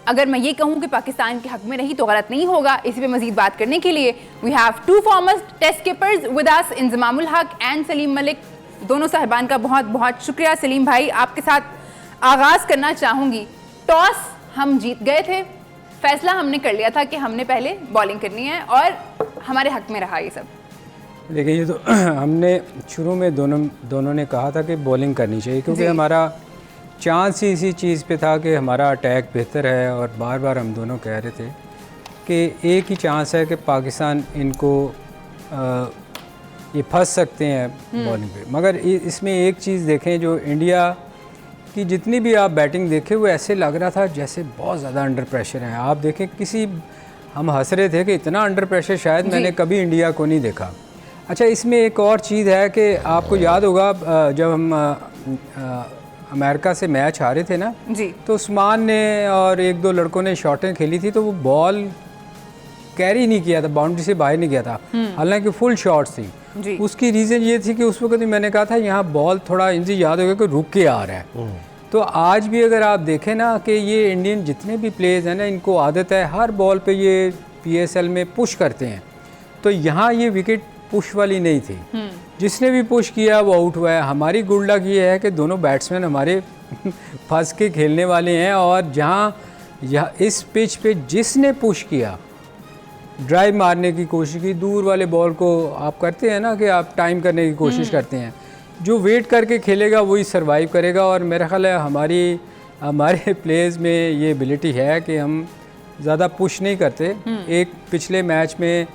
अगर मैं ये कहूँ कि पाकिस्तान के हक में रही तो गलत नहीं होगा। इसी पे मजीद बात करने के लिए we have two former test keepers with us, Inzamamul Haq and Salim Malik. दोनों साहिबान का बहुत बहुत शुक्रिया। सलीम भाई, आपके साथ आगाज़ करना चाहूँगी। टॉस हम जीत गए थे, फैसला हमने कर लिया था कि हमने पहले बॉलिंग करनी है और हमारे हक में रहा ये सब। देखिए, ये तो हमने शुरू में दोनों ने कहा था कि बॉलिंग करनी चाहिए, क्योंकि हमारा चांस ही इसी चीज़ पे था कि हमारा अटैक बेहतर है। और बार बार हम दोनों कह रहे थे कि एक ही चांस है कि पाकिस्तान इनको ये फंस सकते हैं बॉलिंग पे। मगर इसमें एक चीज़ देखें, जो इंडिया की जितनी भी आप बैटिंग देखें वो ऐसे लग रहा था जैसे बहुत ज़्यादा अंडर प्रेशर है। आप देखें, हम हंस रहे थे कि इतना अंडर प्रेशर शायद मैंने कभी इंडिया को नहीं देखा। अच्छा, इसमें एक और चीज़ है कि आपको याद होगा जब हम अमेरिका से मैच हारे थे ना जी, तो उस्मान ने और एक दो लड़कों ने शॉटें खेली थी, तो वो बॉल कैरी नहीं किया था, बाउंड्री से बाहर नहीं गया था, हालांकि फुल शॉट्स थी जी। उसकी रीज़न ये थी कि उस वक्त ही मैंने कहा था यहाँ बॉल थोड़ा इनसे याद होगा कि रुक के आ रहा है। तो आज भी अगर आप देखें ना कि ये इंडियन जितने भी प्लेयर्स हैं ना, इनको आदत है हर बॉल पे ये PSL में पुश करते हैं। तो यहाँ ये विकेट पुश वाली नहीं थी, जिसने भी पुश किया वो आउट हुआ है। हमारी गुड लक ये है कि दोनों बैट्समैन हमारे फंस के खेलने वाले हैं, और जहाँ इस पिच पे जिसने पुश किया, ड्राइव मारने की कोशिश की, दूर वाले बॉल को आप करते हैं ना कि आप टाइम करने की कोशिश करते हैं, जो वेट करके खेलेगा वही सरवाइव करेगा। और मेरा ख्याल है हमारे प्लेयर्स में ये एबिलिटी है कि हम ज़्यादा पुश नहीं करते। एक पिछले मैच में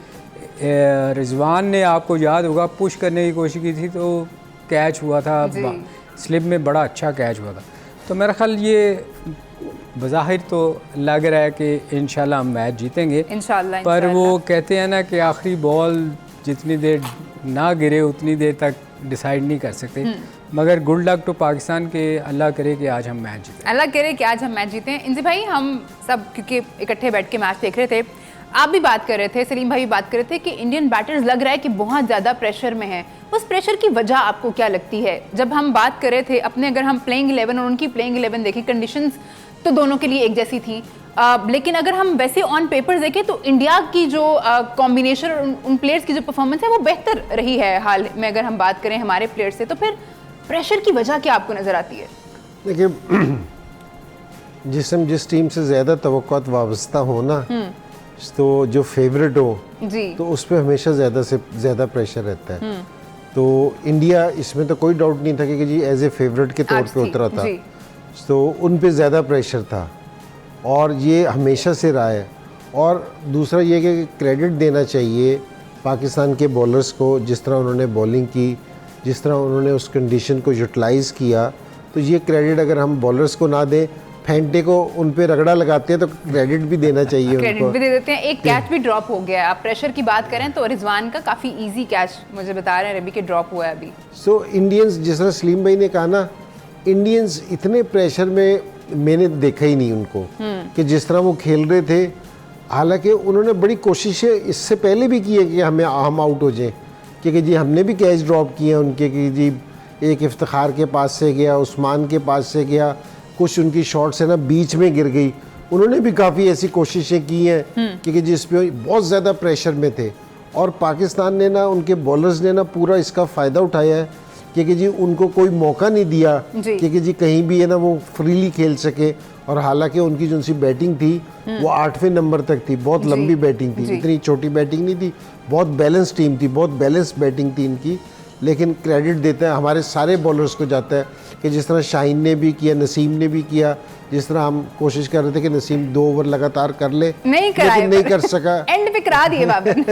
रिजवान ने, आपको याद होगा, पुश करने की कोशिश की थी तो कैच हुआ था, स्लिप में बड़ा अच्छा कैच हुआ था। तो मेरा ख्याल ये बज़ाहिर तो लग रहा है कि इंशाल्लाह हम मैच जीतेंगे इंशाल्लाह। पर वो कहते हैं ना कि आखिरी बॉल जितनी देर ना गिरे उतनी देर तक डिसाइड नहीं कर सकते। मगर गुड लक टू पाकिस्तान के, अल्लाह करे कि आज हम मैच जीतें। अल्लाह करे कि आज हम मैच जीतें। इंजी भाई, हम सब क्योंकि इकट्ठे बैठ के मैच देख रहे थे, आप भी बात कर रहे थे, सलीम भाई भी बात कर रहे थे कि इंडियन बैटर्स लग रहा है कि बहुत ज़्यादा प्रेशर में है। उस प्रेशर की वजह आपको क्या लगती है? जब हम बात कर रहे थे अपने, अगर हम प्लेइंग 11 और उनकी प्लेइंग 11 देखें, कंडीशंस तो दोनों के लिए एक जैसी थी, लेकिन अगर हम वैसे ऑन पेपर देखें तो इंडिया की जो कॉम्बिनेशन और उन प्लेयर्स की जो परफॉर्मेंस है वो बेहतर रही है हाल में। अगर हम बात करें हमारे प्लेयर्स से, तो फिर प्रेशर की वजह क्या आपको नज़र आती है? देखिए, जिस टीम से ज़्यादा तवक्कुआत वाबस्ता हो ना, तो जो फेवरेट हो जी, तो उस पर हमेशा ज़्यादा से ज़्यादा प्रेशर रहता है। तो इंडिया, इसमें तो कोई डाउट नहीं था कि जी एज ए फेवरेट के तौर पे उतरा था, तो उन पे ज़्यादा प्रेशर था और ये हमेशा से रहा है। और दूसरा ये कि क्रेडिट देना चाहिए पाकिस्तान के बॉलर्स को, जिस तरह उन्होंने बॉलिंग की, जिस तरह उन्होंने उस कंडीशन को यूटिलाइज़ किया, तो ये क्रेडिट अगर हम बॉलर्स को ना दें, फेंटे को उन पे रगड़ा लगाते हैं, तो क्रेडिट भी देना चाहिए उनको। क्रेडिट भी दे देते हैं। एक कैच भी ड्रॉप हो गया है। आप प्रेशर की बात करें तो रिजवान का काफ़ी इजी कैच मुझे बता रहे हैं रबी के ड्रॉप हुआ है अभी। सो इंडियंस, जिस तरह सलीम भाई ने कहा ना, इंडियंस इतने प्रेशर में मैंने देखा ही नहीं उनको कि जिस तरह वो खेल रहे थे। हालांकि उन्होंने बड़ी कोशिशें इससे पहले भी की है कि हम आउट हो जाएं, क्योंकि जी हमने भी कैच ड्रॉप किए हैं उनके, कि जी एक इफ्तिखार के पास से गया, उस्मान के पास से गया, कुछ उनकी शॉट्स है ना बीच में गिर गई। उन्होंने भी काफ़ी ऐसी कोशिशें की हैं क्योंकि जिस पे बहुत ज़्यादा प्रेशर में थे। और पाकिस्तान ने ना, उनके बॉलर्स ने ना पूरा इसका फ़ायदा उठाया है, क्योंकि जी उनको कोई मौका नहीं दिया क्योंकि जी कहीं भी है ना वो फ्रीली खेल सके। और हालांकि उनकी जो सी बैटिंग थी वो 8वें नंबर तक थी, बहुत लंबी बैटिंग थी, इतनी छोटी बैटिंग नहीं थी, बहुत बैलेंस टीम थी, बहुत बैलेंस बैटिंग थी इनकी। लेकिन क्रेडिट देता है हमारे सारे बॉलर्स को जाता है कि जिस तरह शाहीन ने भी किया, नसीम ने भी किया, जिस तरह हम कोशिश कर रहे थे कि नसीम 2 ओवर लगातार कर ले, लेकिन नहीं कर सका, एंड पे करा दिए बाबर।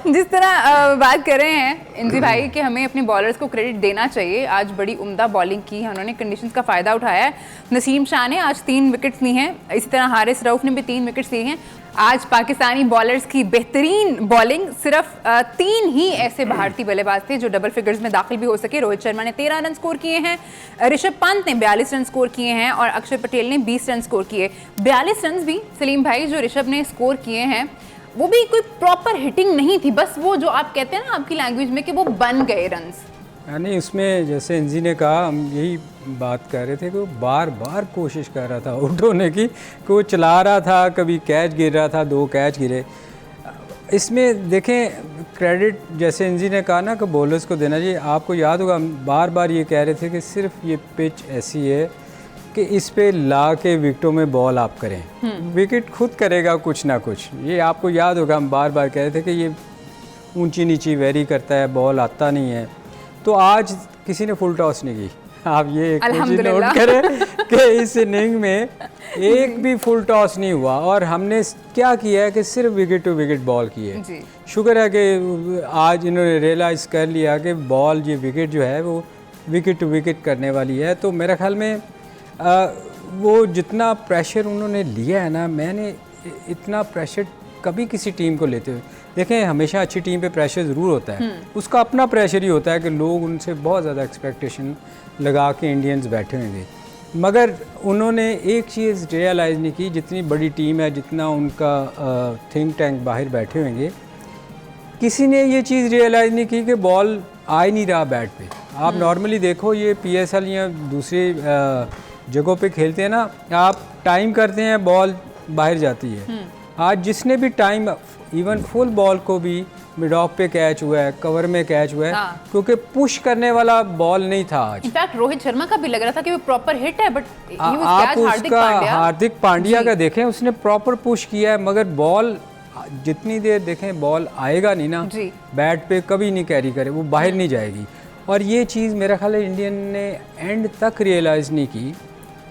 जिस तरह बात कर रहे हैं इंजी भाई कि हमें अपने बॉलर्स को क्रेडिट देना चाहिए, आज बड़ी उम्दा बॉलिंग की है उन्होंने, कंडीशंस का फ़ायदा उठाया है। नसीम शाह ने आज 3 विकेट्स ली हैं, इसी तरह हारिस रऊफ ने भी 3 विकेट्स ली हैं। आज पाकिस्तानी बॉलर्स की बेहतरीन बॉलिंग, सिर्फ 3 ही ऐसे भारतीय बल्लेबाज थे जो डबल फिगर्स में दाखिल भी हो सके। रोहित शर्मा ने 13 रन स्कोर किए हैं, ऋषभ पंत ने 42 रन स्कोर किए हैं और अक्षर पटेल ने 20 रन स्कोर किए। 42 रन भी सलीम भाई जो ऋषभ ने स्कोर किए हैं वो भी कोई प्रॉपर हिटिंग नहीं थी, बस वो जो आप कहते हैं ना आपकी लैंग्वेज में कि वो बन गए रन्स, यानी उसमें जैसे एनजी ने कहा, हम यही बात कर रहे थे कि वो बार बार कोशिश कर रहा था आउट होने की, कि वो चला रहा था, कभी कैच गिर रहा था, 2 कैच गिरे। इसमें देखें क्रेडिट जैसे एनजी ने कहा ना कि बॉलर्स को देना चाहिए। आपको याद होगा हम बार बार ये कह रहे थे कि सिर्फ ये पिच ऐसी है कि इस पे ला के विकेटों में बॉल आप करें, विकेट खुद करेगा कुछ ना कुछ। ये आपको याद होगा हम बार बार कह रहे थे कि ये ऊंची नीची वेरी करता है, बॉल आता नहीं है। तो आज किसी ने फुल टॉस नहीं की। आप ये एक चीज़ नोट करें कि इस इनिंग में एक भी फुल टॉस नहीं हुआ और हमने क्या किया है कि सिर्फ विकेट टू विकेट बॉल की है। शुक्र है कि आज इन्होंने रियलाइज़ कर लिया कि बॉल ये विकेट जो है वो विकेट टू विकेट करने वाली है। तो मेरे ख्याल में वो जितना प्रेशर उन्होंने लिया है ना, मैंने इतना प्रेशर कभी किसी टीम को लेते हुए देखें। हमेशा अच्छी टीम पे प्रेशर ज़रूर होता है, उसका अपना प्रेशर ही होता है कि लोग उनसे बहुत ज़्यादा एक्सपेक्टेशन लगा के इंडियंस बैठे होंगे। मगर उन्होंने एक चीज़ रियलाइज़ नहीं की, जितनी बड़ी टीम है, जितना उनका थिंक टैंक बाहर बैठे होंगे, किसी ने ये चीज़ रियलाइज़ नहीं की कि बॉल आ ही नहीं रहा बैट पे। आप नॉर्मली देखो ये PSL या दूसरी जगहों पे खेलते हैं ना, आप टाइम करते हैं बॉल बाहर जाती है। आज जिसने भी टाइम, इवन फुल बॉल को भी मिड ऑफ पे कैच हुआ है, कवर में कैच हुआ है, क्योंकि पुश करने वाला बॉल नहीं था आज। इनफैक्ट रोहित शर्मा का भी लग रहा था कि वो प्रॉपर हिट है, बट आप उसका हार्दिक पांड्या का देखें, उसने प्रॉपर पुश किया है, मगर बॉल जितनी देर देखें बॉल आएगा नहीं ना बैट पे, कभी नहीं कैरी करे, वो बाहर नहीं जाएगी। और ये चीज़ मेरा ख्याल है इंडियन ने एंड तक रियलाइज़ नहीं की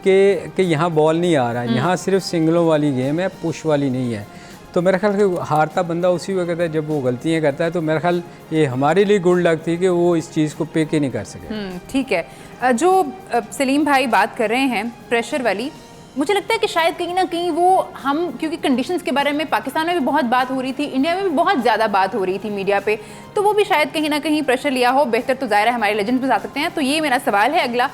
कि यहाँ बॉल नहीं आ रहा है, यहाँ सिर्फ सिंगलों वाली गेम है, पुश वाली नहीं है। तो मेरा ख्याल कि हारता बंदा उसी वक्त है जब वो गलतियाँ करता है। तो मेरा ख्याल ये हमारे लिए गुड लक थी कि वो इस चीज़ को पे के नहीं कर सके। ठीक है। जो सलीम भाई बात कर रहे हैं प्रेशर वाली, मुझे लगता है कि शायद कहीं ना कहीं वो हम, क्योंकि कंडीशंस के बारे में पाकिस्तान में भी बहुत बात हो रही थी, इंडिया में भी बहुत ज़्यादा बात हो रही थी मीडिया पे, तो वो भी शायद कहीं ना कहीं प्रेशर लिया हो। बेहतर तो ज़ाहिर है हमारे लेजेंड्स बता सकते हैं। तो ये मेरा सवाल है अगला